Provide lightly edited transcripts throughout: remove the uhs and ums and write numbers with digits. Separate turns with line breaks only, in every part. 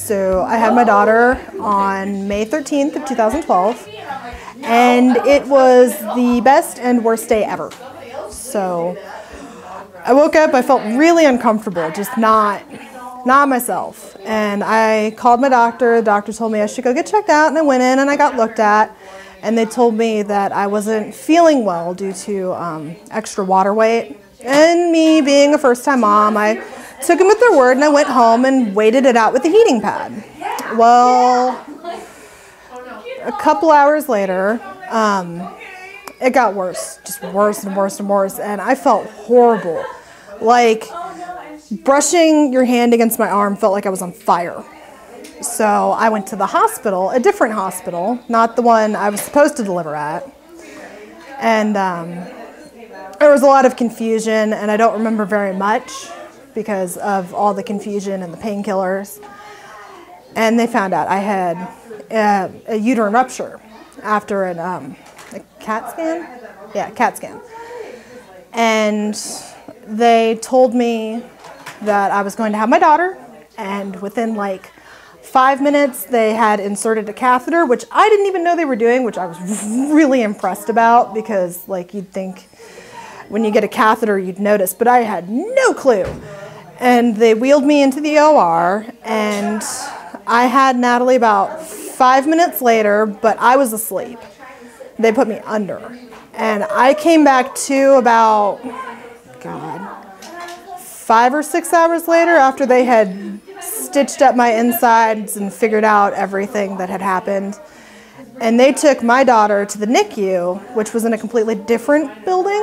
So I had my daughter on May 13th of 2012, and it was the best and worst day ever. So I woke up, I felt really uncomfortable, just not myself. And I called my doctor. The doctor told me I should go get checked out, and I went in and I got looked at. And they told me that I wasn't feeling well due to extra water weight. And me being a first-time mom, I took them at their word and I went home and waited it out with the heating pad. Well, a couple hours later, it got worse, just worse and worse and worse. And I felt horrible. Like brushing your hand against my arm felt like I was on fire. So I went to the hospital, a different hospital, not the one I was supposed to deliver at. And there was a lot of confusion, and I don't remember very much because of all the confusion and the painkillers. And they found out I had a uterine rupture after a CAT scan? Yeah, CAT scan. And they told me that I was going to have my daughter, and within like 5 minutes, they had inserted a catheter, which I didn't even know they were doing, which I was really impressed about because, like, you'd think when you get a catheter, you'd notice, but I had no clue. And they wheeled me into the OR, and I had Natalie about 5 minutes later, but I was asleep. They put me under. And I came back to about, 5 or 6 hours later after they had stitched up my insides and figured out everything that had happened. And they took my daughter to the NICU, which was in a completely different building.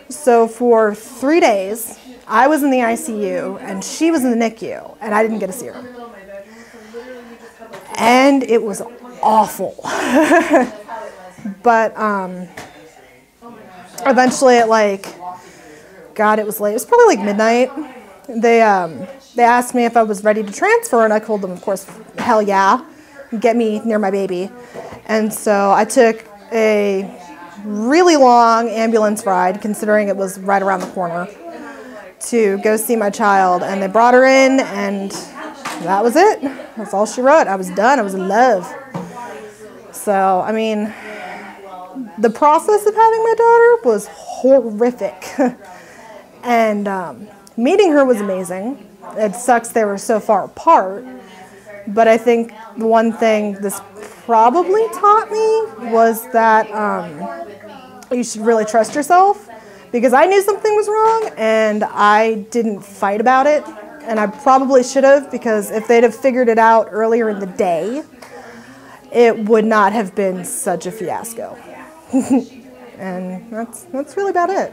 So for 3 days, I was in the ICU and she was in the NICU, and I didn't get to see her. And it was awful. But eventually at it was late. It was probably like midnight. They asked me if I was ready to transfer, and I told them, of course, hell yeah, get me near my baby. And so I took a really long ambulance ride, considering it was right around the corner, to go see my child. And they brought her in, and that was it. That's all she wrote. I was done. I was in love. So, I mean, the process of having my daughter was horrific. And meeting her was amazing. It sucks they were so far apart, but I think the one thing this probably taught me was that you should really trust yourself, because I knew something was wrong and I didn't fight about it, and I probably should have, because if they'd have figured it out earlier in the day, it would not have been such a fiasco. And that's really about it.